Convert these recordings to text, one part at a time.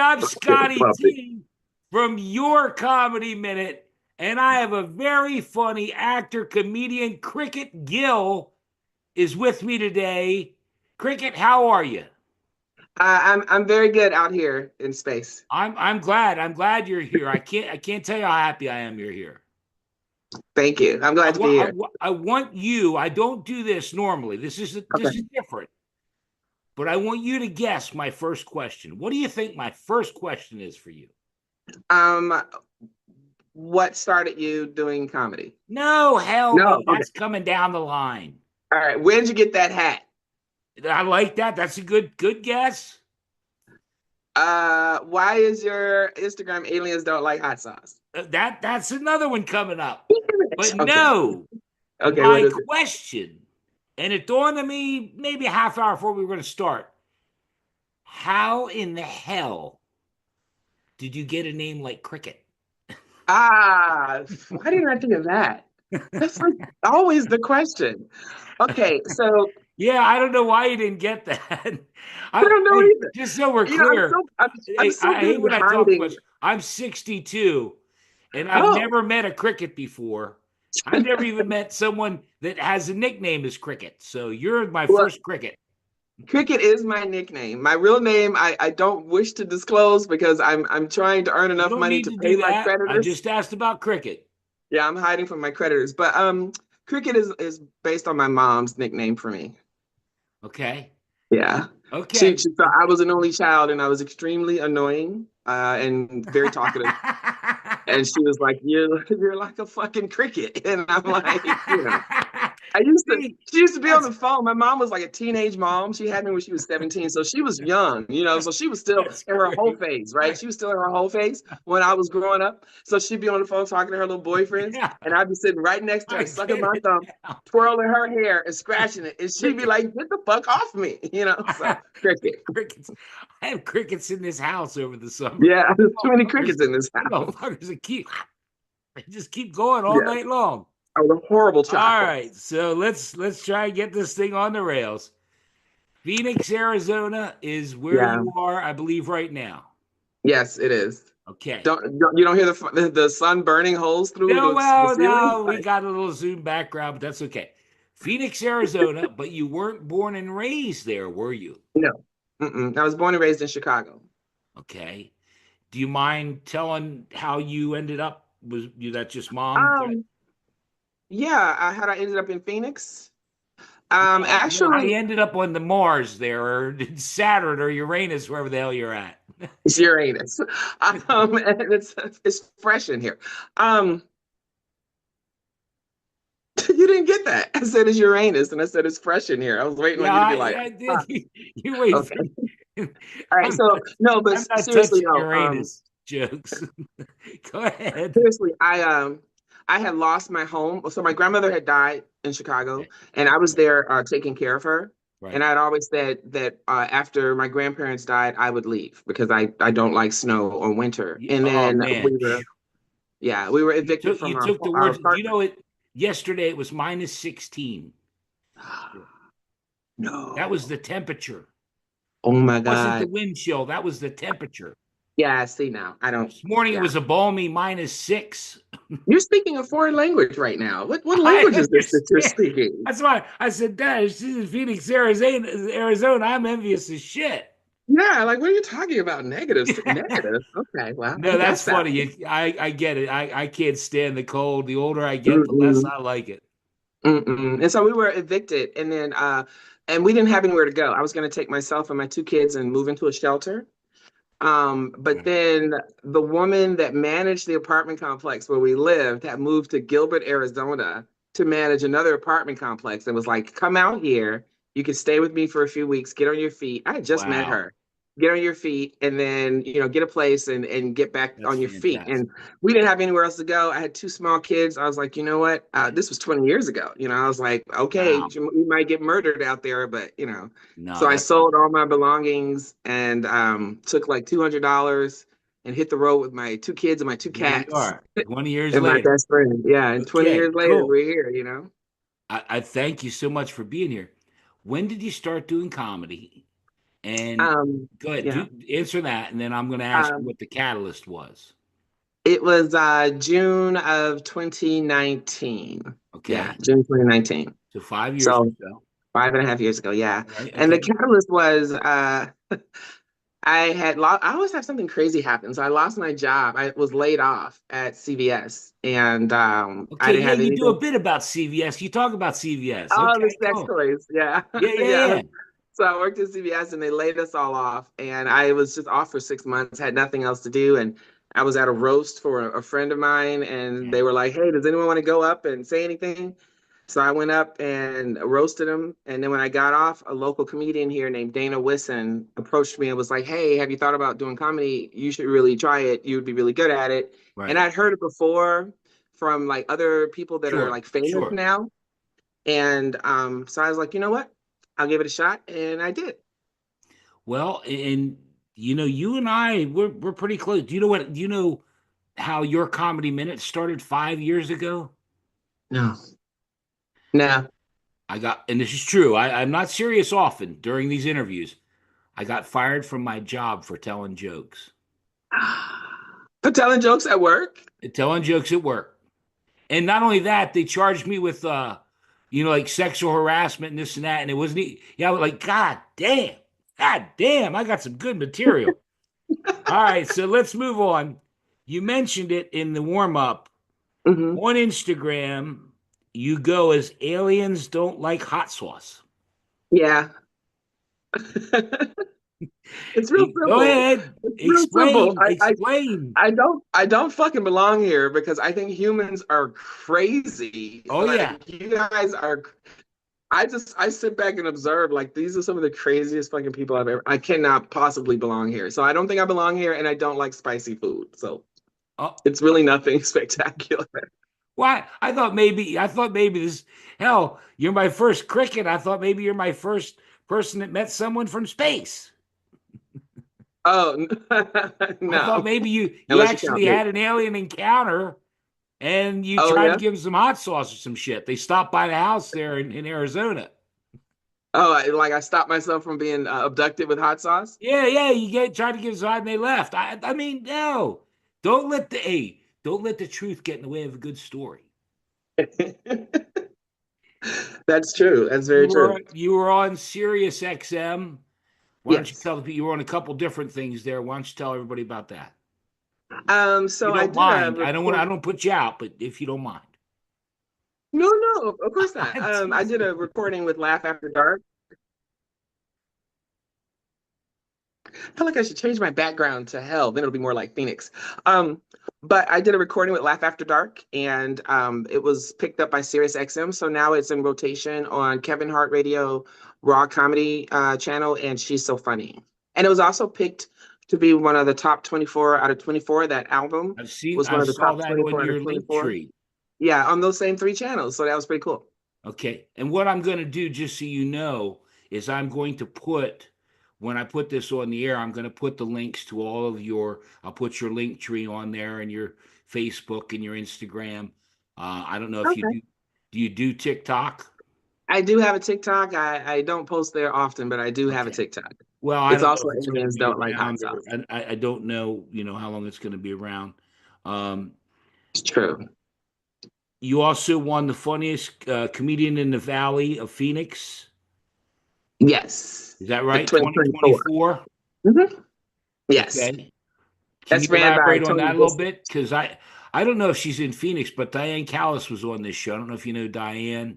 I'm Scotty Puppy. T from Your Comedy Minute, and I have a very funny actor comedian, Crickette Gill, is with me today. Cricket, how are you? I'm very good out here in space. I'm glad. I'm glad you're here. I can't tell you how happy I am you're here. Thank you. I'm I glad to be want I, here. wa- I want you. I don't do this normally. This is Okay. different. But I want you to guess my first question. What do you think my first question is for you? Um, what started you doing comedy? No, hell no. No. Okay. That's coming down the line. All right. When did you get that hat? I like that. That's a good guess. Why is your Instagram aliens don't like hot sauce? That's another one coming up. But Okay. no, Okay. What my is it? question, and it dawned on me maybe a half hour before we were going to start. How in the hell did you get a name like Cricket? Why didn't I think of that? That's like always the question. Okay. So Yeah, I don't know why you didn't get that. I don't know I either. just so we're You know, clear. I'm so I hate busy when I talk too hiding. much. I'm 62 and I've Oh. never met a cricket before. I've never even met someone that has a nickname as Cricket. So you're my Well, first cricket. Cricket is my nickname. My real name I don't wish to disclose because I'm trying to earn You enough don't money need to to pay do my that. I creditors. just asked about cricket. Yeah, I'm hiding from my creditors. But Cricket is based on my mom's nickname for me. Okay. Yeah. Okay. She thought I was an only child and I was extremely annoying and very talkative. And she was like, you're like a fucking cricket. And I'm like, See, she used to be on that's the phone. My mom was like a teenage mom. She had me when she was 17. So she was young, so she was still that's in her whole great. phase, right? She was still in her whole phase when I was growing up. So she'd be on the phone talking to her little boyfriends. Yeah, And I'd be sitting right next to her, I sucking get my it thumb, now. twirling her hair and scratching it. And she'd be Cricket. like, get the fuck off me, So cricket. Crickets. I have crickets in this house over the summer. Yeah, there's too many Motherfuckers, crickets in this house. motherfuckers that keep they just keep going all Yeah. night long. I was a horrible All child. right, so let's try and get this thing on the rails. Phoenix, Arizona is where Yeah. you are, I believe, right now. Yes, it is. Okay. You don't hear the sun burning holes through No, the well, ceiling? no, we got a little Zoom background, but that's okay. Phoenix, Arizona, but you weren't born and raised there, were you? No. Mm-mm. I was born and raised in Chicago. Okay. Do you mind telling how you ended up? Was you that just mom? Um, yeah, how I ended up in Phoenix. No, no, how Actually, you ended up on the Mars there, or Saturn, or Uranus, wherever the hell you're at. it's Uranus. And it's fresh in here. Um, you didn't get that. I said it's Uranus, and I said it's fresh in here. I was waiting on Yeah, you to be like, I ah, did. You wait for okay. me. All right. I'm So not, no, but I'm not seriously, touching no. Uranus jokes. Go ahead. Seriously, I had lost my home. So my grandmother had died in Chicago, Okay. and I was Okay. there taking care of her. And Right. I'd always said that after my grandparents died, I would leave because I don't like snow or winter. And Oh then man. we were You evicted took from you took the our words. Do you apartment. know it? Yesterday it was minus 16. That was No. the temperature. Oh my Wasn't the God. wind chill. That was the temperature. Yeah, I see now. I don't. This morning it Yeah. was a balmy minus 6. You're speaking a foreign language right now. What I language is this that you're understand. speaking? That's why I said, Dad, she's in Phoenix, Arizona. Arizona. I'm envious as shit. Yeah, like what are you talking about? Negatives. Negative. Okay, well, I No, that's guess that. funny. I get it. I can't stand the cold. The older I get, the less Mm-mm. I like it. Mm-mm. And so we were evicted, and then and we didn't have anywhere to go. I was going to take myself and my two kids and move into a shelter. But Right. then the woman that managed the apartment complex where we lived had moved to Gilbert, Arizona to manage another apartment complex and was like, come out here. You can stay with me for a few weeks, get on your feet. I had just met Wow. her. Get on your feet and then, get a place and get back That's on your feet. And fantastic. we didn't have anywhere else to go. I had two small kids. I was like, you know what? This was 20 years ago. I was like, okay, Wow. we might get murdered out there, but. No, So I that's sold all my belongings and took like $200 and hit the road with my two kids and my two there you cats are. 20 years and my later. best friend. Yeah, and 20 Okay, years later, cool. we're here. I thank you so much for being here. When did you start doing comedy? And Um, go ahead, yeah. answer that, and then I'm going to ask you Um, what the catalyst was. it was June of 2019. Yeah, Okay, June 2019. so 5 years or So so. 5.5 years ago, yeah. All right. And the Okay. catalyst was I always have something crazy happen. So I lost my job. I was laid off at CVS, and I Okay. didn't Yeah, have you do a anything. bit about CVS. You talk about CVS. Oh, the Okay. sex Cool. toys. Yeah. Yeah. Yeah. Yeah. Yeah. So I worked at CVS and they laid us all off. And I was just off for 6 months, had nothing else to do. And I was at a roast for a friend of mine. And they Okay. were like, hey, does anyone want to go up and say anything? So I went up and roasted him. And then when I got off, a local comedian here named Dana Wisson approached me and was like, hey, have you thought about doing comedy? You should really try it. You would be really good at it. And Right. I'd heard it before from like other people that are Sure. like famous Sure. now. And so I was like, you know what? I'll give it a shot. And I did. Well, and you and I, we're pretty close. Do you know what? Do you know how your comedy minute started 5 years ago? No. No. I got, and this is true. I'm not serious often during these interviews. I got fired from my job for telling jokes. For telling jokes at work? Telling jokes at work. And not only that, they charged me with like sexual harassment and this and that. And it wasn't yeah, I was like, God damn, I got some good material. All right, so let's move on. You mentioned it in the warm-up. Hmm. On Instagram, you go as aliens don't like hot sauce. Yeah. It's real Go simple. ahead. It's real simple. Explain. Explain. I don't fucking belong here because I think humans are crazy. Oh yeah. Like you guys are I sit back and observe like these are some of the craziest fucking people I've ever I cannot possibly belong here. So I don't think I belong here and I don't like spicy food. So Oh, it's really nothing spectacular. why? I thought maybe this hell, you're my first cricket. I thought maybe you're my first person that met someone from space. Oh I thought no. maybe you Unless you count actually me. had an alien encounter and you Oh tried to yeah. give them some hot sauce or some shit. They stopped by the house there in Arizona. Oh, like I stopped myself from being abducted with hot sauce. Yeah, yeah, you get tried to give some and they left. I mean, no. Don't let the truth get in the way of a good story. That's true. That's You very true. were you were on Sirius XM. Why don't you Yes. tell the people you were on a couple different things there? Why don't you tell everybody about that? You So I don't did a mind. I report. don't put you out, but if you don't mind. No, no, of course not. I'm I did teasing. a recording with Laugh After Dark. I feel like I should change my background to hell. Then it'll be more like Phoenix. Um, but I did a recording with Laugh After Dark, and it was picked up by Sirius XM. So now it's in rotation on Kevin Hart Radio Raw Comedy channel, and She's So Funny. And it was also picked to be one of the top 24 out of 24. That album was one I of the saw top that on 24 out of your link 24. tree. Yeah, on those same three channels. So that was pretty cool. Okay. And what I'm going to do, just so you know, is I'm going to put, when I put this on the air, I'm going to put the links to all of I'll put your link tree on there and your Facebook and your Instagram. I don't know if you Okay. do you do TikTok? I do have a TikTok. I don't post there often, but I do have a Okay. TikTok. Well, I It's don't know also if it's going to aliens be don't like hot around or sauce. I don't know, how long it's going to be around. Um, It's true. you also won the funniest comedian in the Valley of Phoenix. Yes. Is that The right? 2024. 2024? Mhm. Yes. Okay. Can you That's ran by elaborate on Tony that a little Bissett. bit? Because I don't know if she's in Phoenix, but Diane Callis was on this show. I don't know if you know Diane.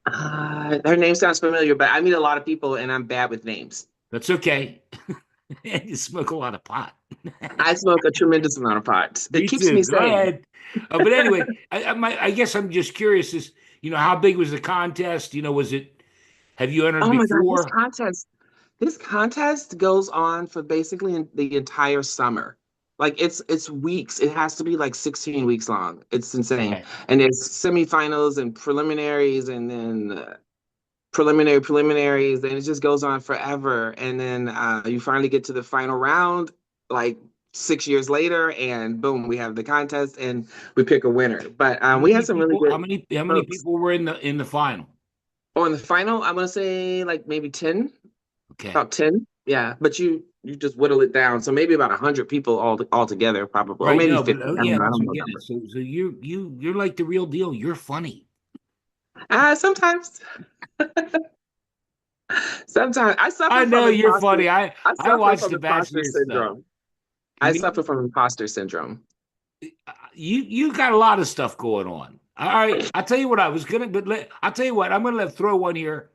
Her name sounds familiar, but I meet a lot of people and I'm bad with names. That's okay. You smoke a lot of pot. I smoke a tremendous amount of pot. It Me keeps too. me Go sane. ahead. But anyway, I guess I'm just curious. How big was the contest? Was it? Have you entered Oh my God, before? this contest goes on for basically the entire summer. Like it's weeks. It has to be like 16 weeks long. It's insane. Okay. And there's semifinals and preliminaries and then preliminaries, and it just goes on forever. And then you finally get to the final round, like 6 years later, and boom, we have the contest and we pick a winner. But How we had many some really people? good How many folks. people were in the final? On the final, I'm gonna say like maybe 10, Okay. about 10. Yeah, but you just whittle it down. So maybe about 100 people all together, probably, or Right. maybe No, but 50. oh I don't yeah, know. I that's don't what I'm know getting at. numbers. So you're like the real deal. You're funny. Sometimes, sometimes I suffer I from know you're imposter. funny. I I suffer watched from the imposter Bachelor stuff. syndrome. You I mean suffer from imposter syndrome. you got a lot of stuff going on. All right. I'll tell you what I was gonna, I'll tell you what, I'm gonna throw one here.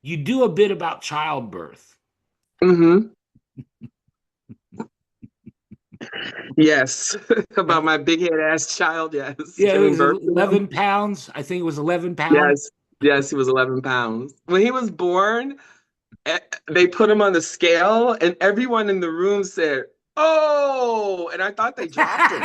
You do a bit about childbirth. Hmm. Yes, about my big head ass child. Yes, Yeah, it giving was birth to him. 11 pounds. I think it was 11 pounds. Yes, yes, he was 11 pounds when he was born. They put him on the scale, and everyone in the room said, "Oh!" And I thought they dropped him.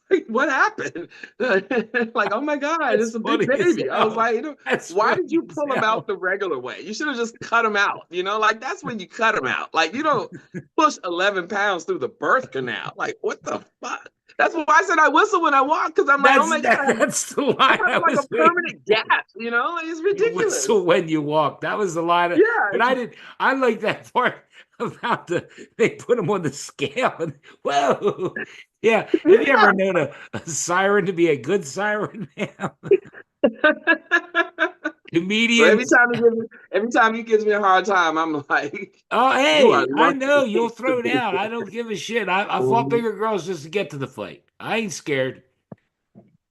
Like, what happened? Like, oh my God, That's it's a big funny as baby. I was hell. like, That's why funny did you as pull him out hell. the regular way? You should have just cut him out. Like that's when you cut him out. Like, you don't push 11 pounds through the birth canal. Like, what the fuck? That's why I said I whistle when I walk, because I'm like, oh my God, That's the I line have I like a was waiting permanent for. gap, Like, it's You ridiculous. whistle when you walk. That was the line. But Yeah. I did. I like that part about they put him on the scale. And, whoa. Yeah. Have you ever known a siren to be a good siren, man? So Comedians. every time he gives me a hard time, I'm like, Oh, you are hey, I know you'll lucky to throw be down. I don't give a shit. I fought here. bigger girls just to get to the fight. I ain't scared.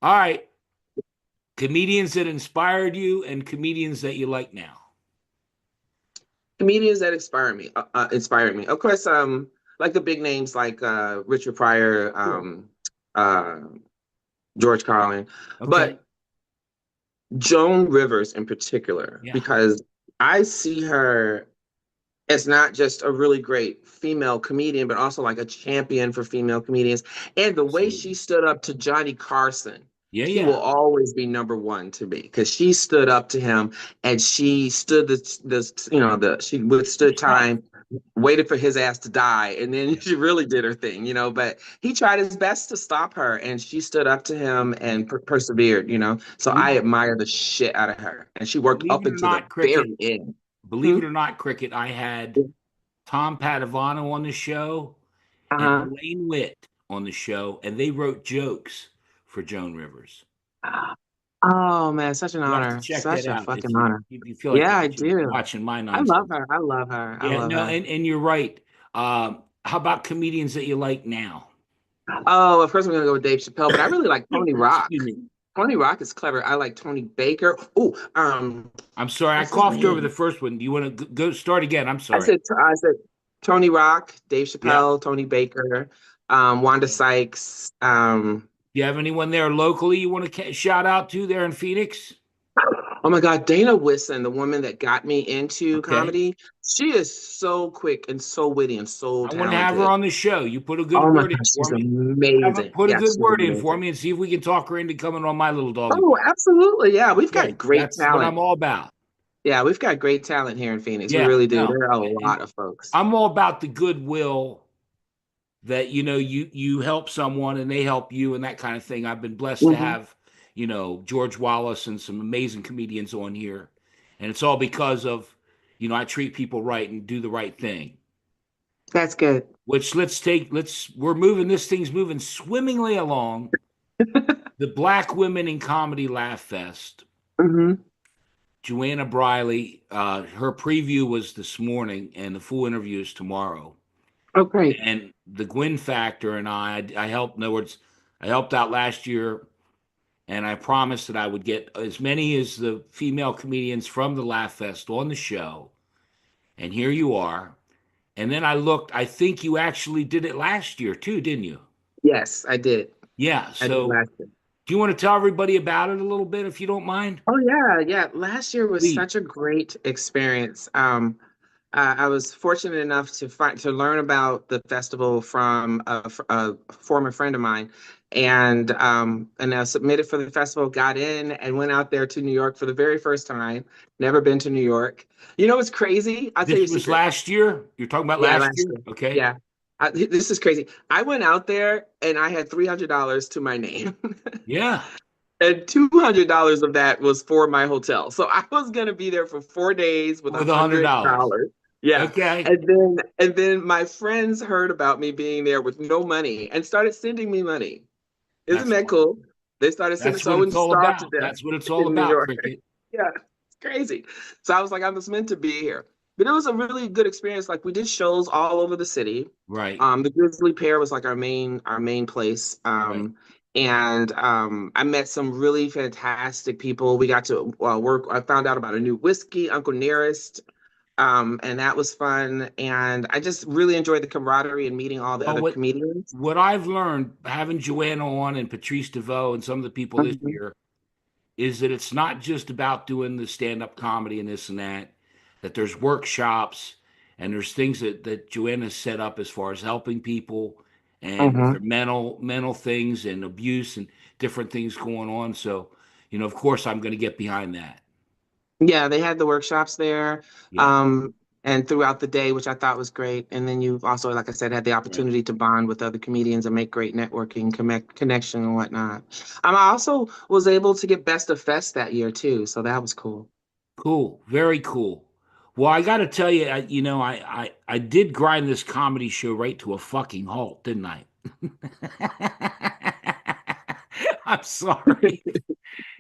All right. Comedians that inspired you and comedians that you like now. Comedians that inspire me. Of course, like the big names like Richard Pryor, Sure. uh, George Carlin, Okay. but Joan Rivers in particular, Yeah. because I see her as not just a really great female comedian, but also like a champion for female comedians. And the way she Absolutely. stood up to Johnny Carson, Yeah. she will Yeah. always be number one to me because she stood up to him and she stood she withstood Tough. time, waited for his ass to die, and then Yeah. she really did her thing. But he tried his best to stop her, and she stood up to him and persevered. So I Believe, admire the shit out of her, and she worked believe up it or into the not, Cricket. very end. Believe Hmm? it or not, Cricket. I had Tom Padovano on the show and Uh-huh. Elaine Witt on the show, and they wrote jokes for Joan Rivers. Oh man, such an You have to honor. check that Such a out fucking if you honor. if you feel like Yeah, I watching do. watching my I love nonsense. her. I love her. I Yeah, love no, her. and you're right. How about comedians that you like now? Oh, of course I'm gonna go with Dave Chappelle, but I really like Tony Rock. Excuse me. Tony Rock is clever. I like Tony Baker. Oh, I'm sorry, I what's his coughed over the name? first one. Do you want to go start again? I'm I sorry. said I said Tony Rock, Dave Yeah. Chappelle, Tony Baker, Wanda Okay. Sykes. Do you have anyone there locally you want to shout out to there in Phoenix? Oh my God, Dana Whissen, the woman that got me into Okay. comedy. She is so quick and so witty and so I want to have her talented. on the show. You put a good Oh my word in gosh, for she's me. amazing. Put a good Yes, she's word in for amazing. me and see if we can talk her into coming on my little doggy Oh, party. absolutely. Yeah, we've got Okay, great that's what talent. I'm all about. Yeah, we've got great talent here in Phoenix. We Yeah, really do. no, There are a and lot of folks. I'm all about the goodwill that you help someone and they help you and that kind of thing. I've been blessed to Hmm. have George Wallace and some amazing comedians on here, and it's all because of I treat people right and do the right thing. That's good. Which we're moving this thing's moving swimmingly along. The Black Women in Comedy Laugh Fest. Hmm. Joanna Briley, her preview was this morning, and the full interview is tomorrow. Oh, great. And the Gwyn Factor and I helped. In other words, I helped out last year, and I promised that I would get as many as the female comedians from the Laugh Fest on the show. And here you are. And then I looked. I think you actually did it last year too, didn't you? Yes, I did. Yeah. I did So, last year. do you want to tell everybody about it a little bit, if you don't mind? Oh yeah, yeah. Last year was Please. such a great experience. I was fortunate enough to learn about the festival from a former friend of mine, and I submitted for the festival, got in, and went out there to New York for the very first time. Never been to New York. You know what's crazy? I'll tell you This a was secret. last year. You're talking about Yeah, last last year, year. okay? Yeah, this is crazy. I went out there and I had $300 to my name. Yeah. And $200 of that was for my hotel. So I was gonna be there for 4 days with a with $100. $100. Yeah. Okay. And then my friends heard about me being there with no money and started sending me money. Isn't That's that cool? They started sending that's so I what it's wouldn't all starve to about. death That's what it's all in New about, York. Cricket. Yeah, it's crazy. So I was like, I was meant to be here. But it was a really good experience. Like we did shows all over the city. Right. The Grizzly Pear was like our main place. Right. And I met some really fantastic people. We got to work. I found out about a new whiskey, Uncle Nearest, and that was fun. And I just really enjoyed the camaraderie and meeting all the Well, other what comedians. what I've learned having Joanna on and Patrice DeVoe and some of the people this Mhm. year is that it's not just about doing the stand-up comedy and this and that, that there's workshops and there's things that Joanna's set up as far as helping people and with their Mhm. mental things and abuse and different things going on. So, of course I'm going to get behind that. Yeah, they had the workshops there, Yeah. um, and throughout the day, which I thought was great. And then you've also, like I said, had the Right. opportunity to bond with other comedians and make great networking connection and whatnot. I also was able to get Best of Fest that year too, so that was cool. Cool. Very cool. Well, I got to tell you, I did grind this comedy show right to a fucking halt, didn't I? I'm sorry.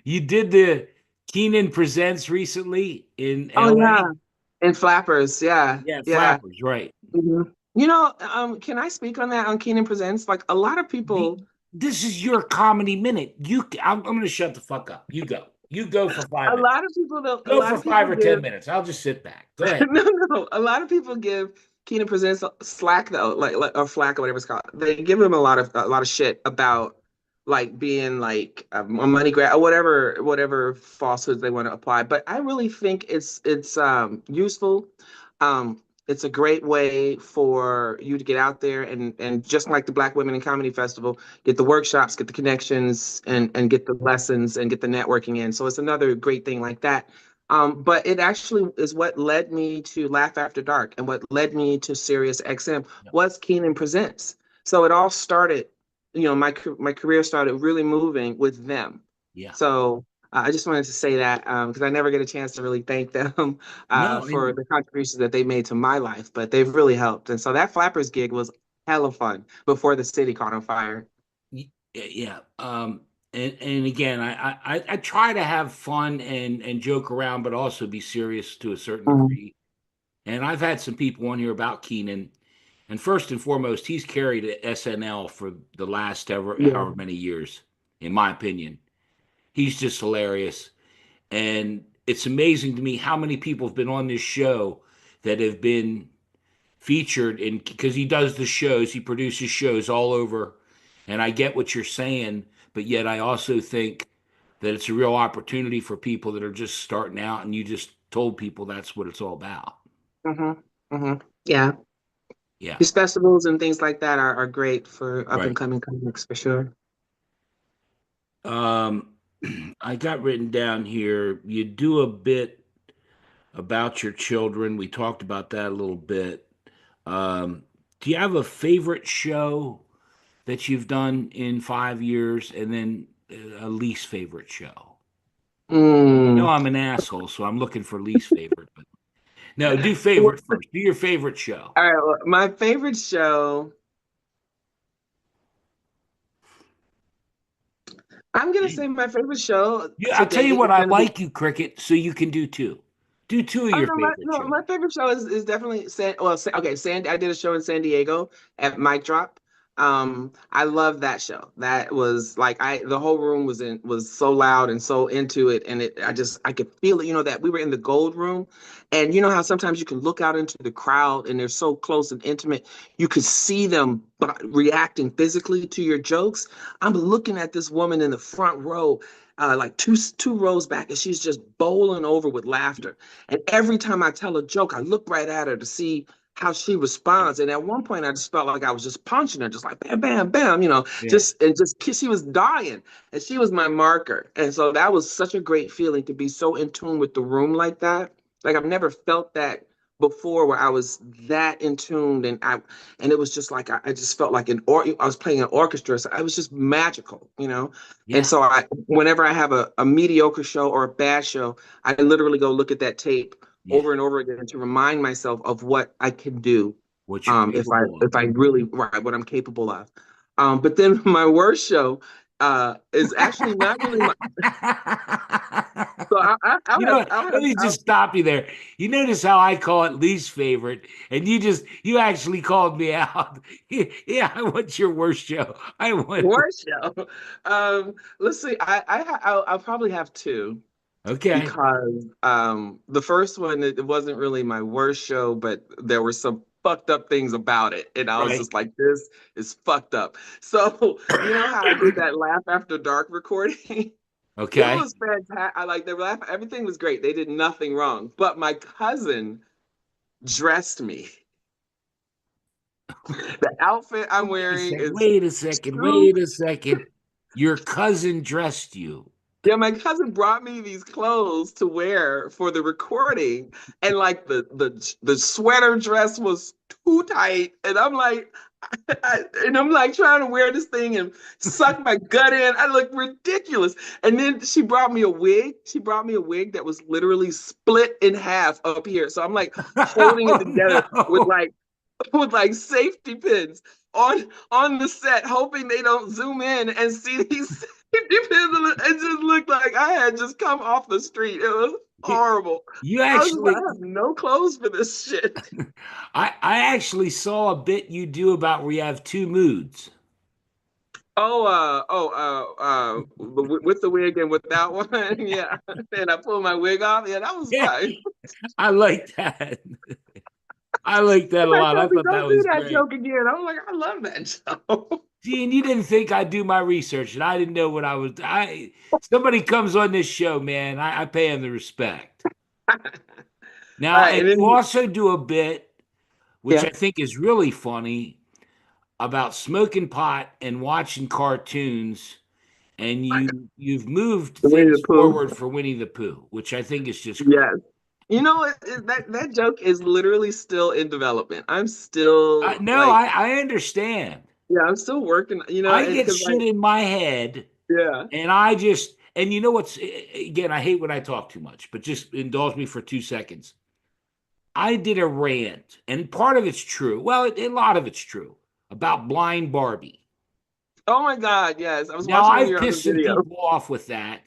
You did the Keenan Presents recently in Oh yeah, LA? and Flappers, yeah, Yeah, yeah. Flappers, right. Mhm. Can I speak on that on Keenan Presents? Like a lot of The, people, this is your comedy minute. I'm going to shut the fuck up. You go. You go for five a minutes. lot of people don't, a Go lot for of people five or ten give. minutes. I'll just sit back. Go ahead. No, no. A lot of people give Keenan Presents slack though, like or flack or whatever it's called. They give him a lot of shit about like being like a money grab or whatever falsehoods they want to apply. But I really think it's useful. It's a great way for you to get out there and just like the Black Women in Comedy Festival, get the workshops, get the connections, and get the lessons and get the networking in. So it's another great thing like that. But it actually is what led me to Laugh After Dark and what led me to Sirius XM Yep. was Keenan Presents. So it all started, my career started really moving with them. Yeah. So I just wanted to say that because I never get a chance to really thank them No, for and the contributions that they made to my life, but they've really helped. And so that Flappers gig was hella fun before the city caught on fire. Yeah. And again, I try to have fun and joke around, but also be serious to a certain Mhm. degree. And I've had some people on here about Keenan. And first and foremost, he's carried SNL for the last Yeah. however many years, in my opinion. He's just hilarious. And it's amazing to me how many people have been on this show that have been featured in because he does the shows, he produces shows all over. And I get what you're saying, but yet I also think that it's a real opportunity for people that are just starting out, and you just told people that's what it's all about. hmm hmm Yeah. Yeah. These festivals and things like that are great for up and Right. coming comics for sure. Um, I got written down here. You do a bit about your children. We talked about that a little bit. Um, do you have a favorite show that you've done in 5 years, and then a least favorite show? You know Mm. I'm an asshole, so I'm looking for least favorite. But no, do Well, favorite first. Do your favorite show. all right, well, my favorite show, I'm gonna say my favorite show Yeah, to I'll tell you date what, is I gonna be. like you, Cricket, so you can do two. Do two of Oh your no, my favorite no, shows. my favorite show is definitely okay, I did a show in San Diego at Mic Drop. I love that show. That was like the whole room was so loud and so into it, and I could feel it. That we were in the gold room, and you know how sometimes you can look out into the crowd and they're so close and intimate, you could see them reacting physically to your jokes. I'm looking at this woman in the front row, like two rows back, and she's just bowling over with laughter. And every time I tell a joke, I look right at her to see how she responds. And at one point, I just felt like I was just punching her, just like bam, bam, bam, Yeah. she was dying, and she was my marker. And so that was such a great feeling to be so in tune with the room like that. Like I've never felt that before where I was that in tune, and it was just like I just felt like I was playing an orchestra, so it was just magical, you know. And Yeah. so whenever I have a mediocre show or a bad show, I literally go look at that tape Yeah. over and over again to remind myself of what I can do, What you're capable of. if I really right what I'm capable of. But then my worst show is actually not really my. So You know, let me just stop you there. You notice how I call it least favorite, and you actually called me out. Yeah, I want your worst show. I want. worst show. Let's see. I'll probably have two Okay. because the first one it wasn't really my worst show, but there were some fucked up things about it, and I was Right. just like, this is fucked up. So you know how I did that Laugh After Dark recording? It Okay. was fantastic. I like the laugh. Everything was great. They did nothing wrong. But my cousin dressed me. The outfit I'm Wait a wearing second. is Wait a second. too. Wait a second. Your cousin dressed you. Yeah, my cousin brought me these clothes to wear for the recording, and like the sweater dress was too tight, and I'm like trying to wear this thing and suck my gut in. I look ridiculous. And then she brought me a wig. She brought me a wig that was literally split in half up here. So I'm like holding it Oh together no. with like safety pins on the set, hoping they don't zoom in and see these safety pins. It just looked like I had just come off the street. It was horrible. You I was just like, actually I have no clothes for this shit. I actually saw a bit you do about where you have two moods. with the wig and without one, yeah. And I pulled my wig off. Yeah, that was Yeah, fine. I like that. I like that a Somebody lot. I told me, thought that don't do was that great. joke again. I was like, I love that joke. See, and you didn't think I'd do my research, and I didn't know what I was. I somebody comes on this show, man. I pay him the respect. All Now, right, and and you then also do a bit, which yeah, I think is really funny, about smoking pot and watching cartoons, and you've moved Winnie the things Pooh. forward for Winnie the Pooh, which I think is just great. Yes. You know what? That joke is literally still in development. I'm still No, like, I understand. yeah, I'm still working, I and get because shit like, in my head, yeah. and I just and you know what's again, I hate when I talk too much, but just indulge me for 2 seconds. I did a rant, and part of it's true. Well, a lot of it's true about blind Barbie. Oh my God, yes. I was Now watching one of I've your other pissed some videos. people off with that,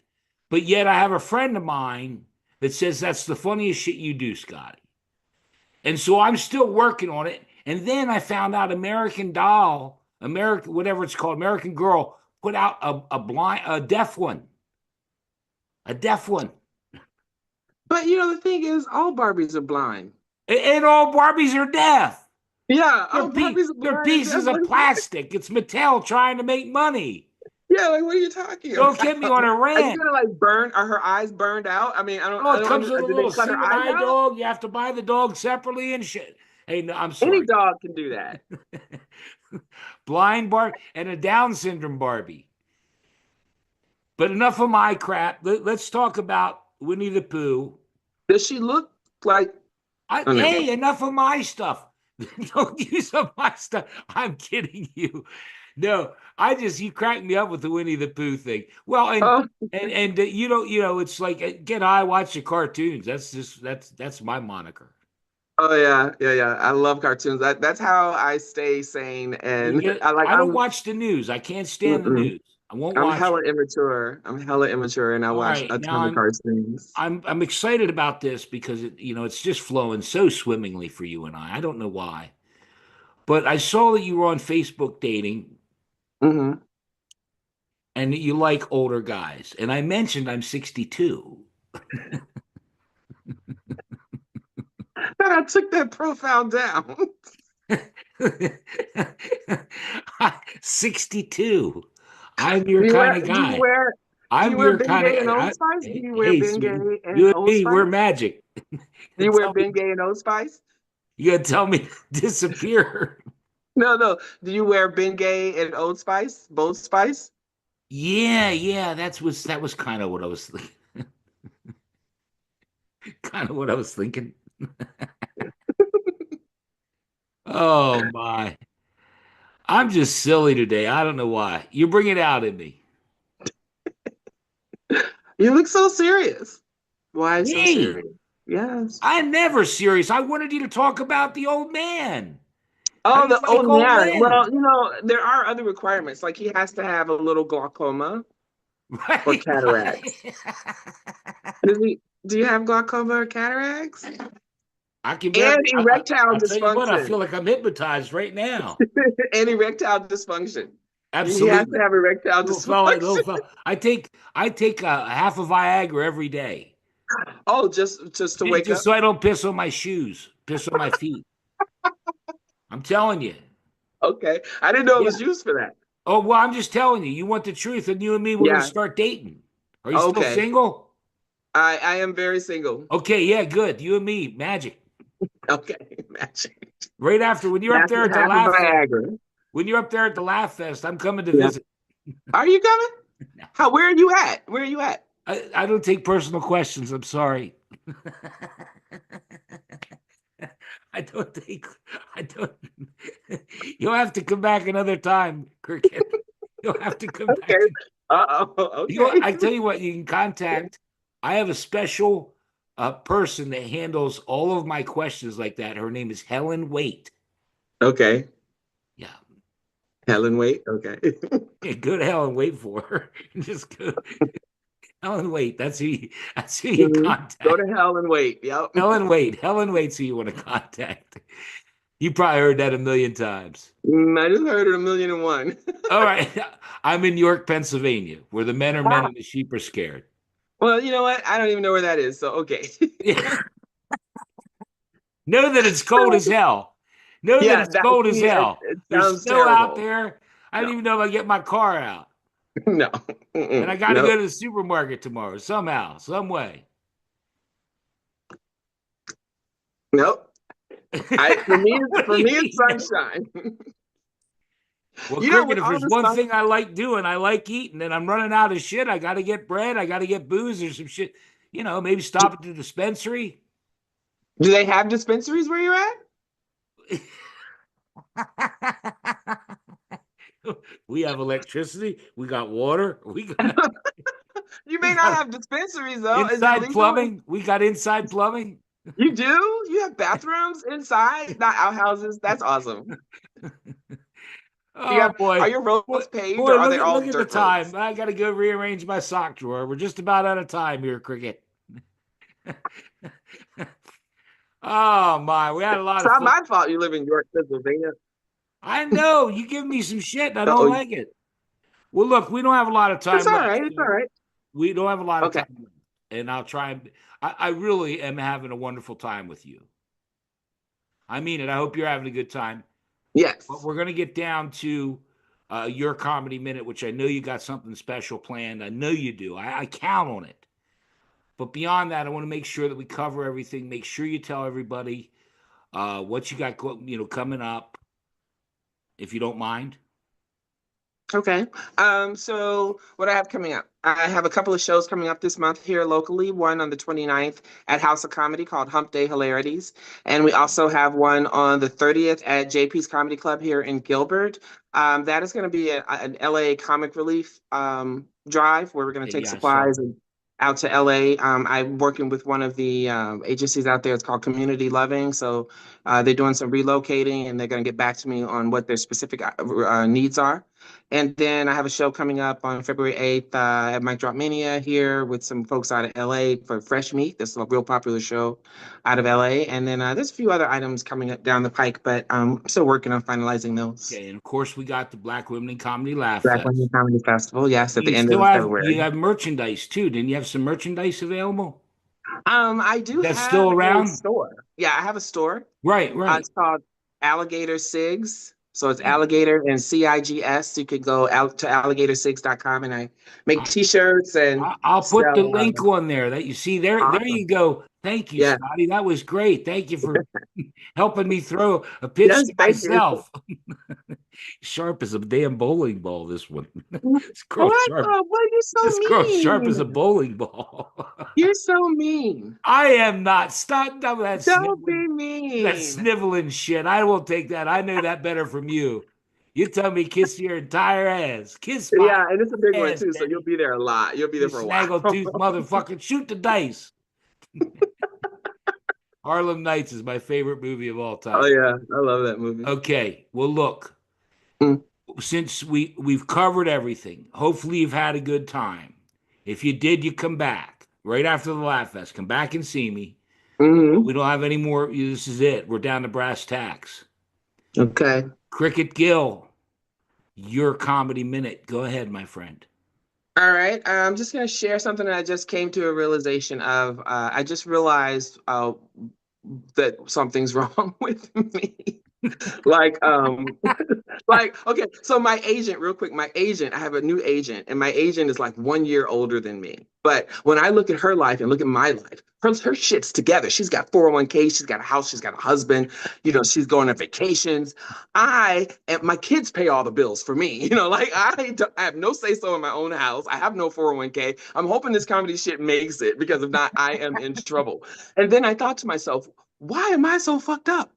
but yet I have a friend of mine that says that's the funniest shit you do, Scotty. And so I'm still working on it. And then I found out American Doll, American, whatever it's called, American Girl, put out a deaf one, a deaf one. But the thing is, all Barbies are blind. And all Barbies are deaf. Yeah, all Barbies are They're blind and pieces of deaf. plastic. It's Mattel trying to make money. Yeah, like what are you talking Don't about? get me on a Are you rant. gonna like burn? Are her eyes burned out? I mean, Oh, it comes with a did they little cut her seeing eyes eye out? dog. You have to buy the dog separately and shit. Hey, no, I'm Any sorry. dog can do that. Blind Barbie and a Down syndrome Barbie. But enough of my crap. Let's talk about Winnie the Pooh. Does she look like? Oh, never mind. Hey, enough of my stuff. Don't use up my stuff. I'm kidding you. No, you crack me up with the Winnie the Pooh thing. Well, Oh, it's like again, I watch the cartoons. That's my moniker. oh yeah, yeah, yeah. I love cartoons. That's how I stay sane, and I like. I don't watch the news. I can't stand the Mm-mm. news. I won't I'm watch hella it. immature. I'm hella immature, and I All watch right, a now ton of cartoons. I'm excited about this because it's just flowing so swimmingly for you and I. I don't know why, but I saw that you were on Facebook dating Hmm. and that you like older guys, and I mentioned I'm 62. I took that profile down. 62. I'm your Do you kind wear? of Do you guy. wear? Do you I'm wear your kind Bengay and of. Old Spice? Do you wear Hey, sweetie, Bengay and you and Old me, we're Spice? magic. Do you wear Tell me, Bengay and Old Spice? you gotta tell me to disappear. No, no. Do you wear Bengay and Old Spice? Both Spice? Yeah, yeah, that was kind of what I was kind of what I was thinking. Oh my. I'm just silly today. I don't know why. You bring it out in me. You look so serious. Why so Me. serious? Yes. I'm never serious. I wanted you to talk about the old man. How Oh, do you the like old old man. men? Well, there are other requirements. Like he has to have a little glaucoma or Right, cataracts. right. Do you have glaucoma or cataracts? I can And barely. erectile I'll tell you what. I dysfunction. feel like I'm hypnotized right now. And erectile dysfunction. He has to Absolutely, have erectile little fella, little dysfunction. fella. I take a half of Viagra every day, Oh, just to wake just up. so I don't piss on my shoes, piss on my feet. I'm telling you. Okay. I didn't know it Yeah. was used for that. Oh well, I'm just telling you. You want the truth, and you and me, we're gonna Yeah. start dating. Are you still Okay. single? I am very single. Okay, yeah, good. You and me, magic. Okay. Matching. Right after when you're up Half there at the half of laugh fest, Viagra. when you're up there at the laugh fest, I'm coming to Yeah. visit. Are you coming? Where are you at? Where are you at? I don't take personal questions. I'm sorry. I don't think I don't. You'll have to come back another time, Cricket. You'll have to come Okay. back. Uh-oh. Okay. I tell you what, you can contact. I have a special person that handles all of my questions like that. Her name is Helen Waite. Okay. Yeah, Helen, wait. Okay. yeah, go to Helen Waite for her. Just go, Helen Waite. That's who you Mhm. Go contact. to hell and wait. Yep. Helen Waite. Helen Waite's who you want to contact. You probably heard that a million times. I just heard it a million and one. All right. I'm in York, Pennsylvania, where the men are men and the sheep are scared. Well, you know what? I don't even know where that is. So, okay. Yeah. Know that it's cold as hell. Know that Yeah, it's cold as hell. it There's sounds snow out terrible. there. I don't No, even know if I get my car out. no, And I got to go no, to the supermarket tomorrow somehow, some way. no. What do For you me, it's mean? No? sunshine. Well, With Cricket, if all there's the one sun, thing I like doing, I like eating, and I'm running out of shit. I got to get bread. I got to get booze or some shit. Maybe stop at the dispensary. do they have dispensaries where you're at? We have electricity. We got water. You We may not got have dispensaries though. Is it inside legal? plumbing. We got inside plumbing. You do? You have bathrooms inside, not outhouses? That's awesome. Oh Are boy. your Boy, roads paved or boy, are they all look at the dirt roads? time. I gotta go rearrange my sock drawer. We're just about out of time here, Cricket. Oh my, we had a lot It's of not fun. my fault you live in York, Pennsylvania. I know you give me some shit and I don't Uh-oh. like it. Well, look, we don't have a lot of It's time all left. right. It's all right. We don't have a lot of Okay. time left. And I'll try and I really am having a wonderful time with you. I mean it. I hope you're having a good time. But Yes. we're going to get down to your comedy minute, which I know you got something special planned. I know you do. I count on it. But beyond that, I want to make sure that we cover everything. Make sure you tell everybody what you got, coming up, if you don't mind. Okay. So what I have coming up, I have a couple of shows coming up this month here locally, one on the 29th at House of Comedy called Hump Day Hilarities. And we also have one on the 30th at JP's Comedy Club here in Gilbert. That is going to be an LA comic relief drive where we're going to take Yeah, I saw supplies that. and out to LA. I'm working with one of the agencies out there. It's called Community Loving. So they're doing some relocating and they're going to get back to me on what their specific needs are. And then I have a show coming up on February 8th at Mike Drop Mania here with some folks out of LA for Fresh Meat. This is a real popular show out of LA. And then there's a few other items coming up down the pike, but I'm still working on finalizing those. Okay, and of course we got the Black Women in Comedy Laugh Black Women Fest. Comedy Festival, yes, at the You end still of have February. merchandise too. Didn't you have some merchandise available? I Is do that have still a around? store. Yeah, I have a store. Right, right. It's called Alligator Cigs. So it's Yeah. alligator and CIGS. You could go out to alligatorcigs.com and I make t-shirts and I'll put the sell link on there that you see there. There awesome. you go. Thank you, Yeah. Scotty. That was great. Thank you for helping me throw a pitch Yes, to thank you. myself. Sharp as a damn bowling ball, this one. What? This girl sharp. Oh, why are you so This girl sharp as a mean? bowling ball. You're so mean. I am not. Stop Don't be that mean. sniveling shit. I won't take that. I know that better from you. You tell me kiss your entire ass. Kiss my Yeah, and it's a big one ass, too, so you'll Betty. be there a lot. You'll be there You for a while. snaggletooth motherfucker. Shoot the dice. Harlem Nights is my favorite movie of all Oh time. yeah, I love that movie. Okay. Well, look, Mm. since we've covered everything, hopefully you've had a good time. If you did, you come back right after the Laugh Fest. Come back and see me. Hmm. We don't have any more. This is it. We're down to brass tacks. Okay. Crickette Gill, your comedy minute. Go ahead, my friend. All right. I'm just going to share something that I just came to a realization of. I just realized that something's wrong with me. Like, okay, so my agent, real quick, my agent, I have a new agent, and my agent is like 1 year older than me. But when I look at her life and look at my life, her shit's together. She's got 401k, she's got a house, she's got a husband, she's going on vacations. And my kids pay all the bills for me. Like I have no say so in my own house. I have no 401k. I'm hoping this comedy shit makes it because if not, I am in trouble. And then I thought to myself, why am I so fucked up?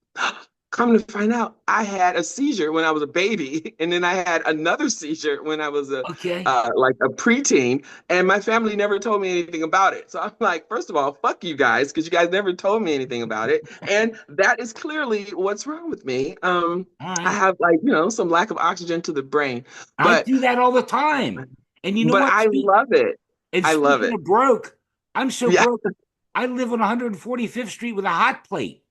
Come to find out, I had a seizure when I was a baby, and then I had another seizure when I was Okay. like a preteen, and my family never told me anything about it. So I'm like, first of all, fuck you guys, because you guys never told me anything about it, and that is clearly what's wrong with me. All I right. have like some lack of oxygen to the brain, I but do that all the time. And you know but what? I love it. And I love speaking it. of broke, I'm so Yeah, broke. I live on 145th Street with a hot plate.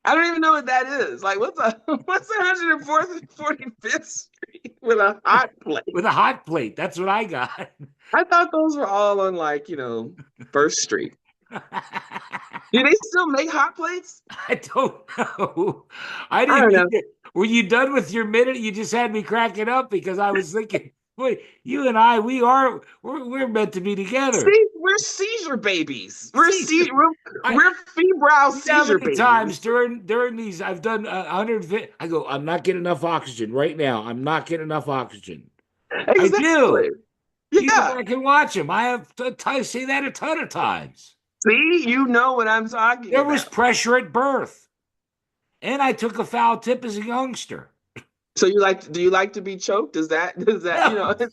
I don't even know what that is. Like, what's 145th Street with a hot plate? With a hot plate. That's what I got. I thought those were all on like, First Street. Do they still make hot plates? I don't know. I I didn't don't mean know. to. Were you done with your minute? You just had me cracking up because I was thinking, boy, you and I, we're meant to be together. See, we're seizure babies. See, I, We're febrile you know how seizure many times babies. during these I've done 150. I go, I'm not getting enough oxygen right now. I'm not getting enough oxygen. I Exactly. do. You go Yeah. back and watch them. I have to say that a ton of times. See, you know what I'm talking There was about. pressure at birth, and I took a foul tip as a youngster. So do you like to be choked? Does that, No, I think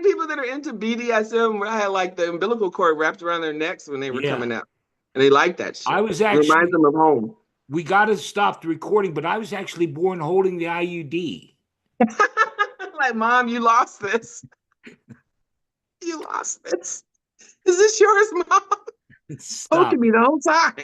people that are into BDSM had like the umbilical cord wrapped around their necks when they were yeah, coming out. And they like that I shit. was Reminds actually. them of home. We got to stop the recording, but I was actually born holding the IUD. Like, mom, you lost this. You lost this. Is this yours, mom? Stop. Poking me the whole time.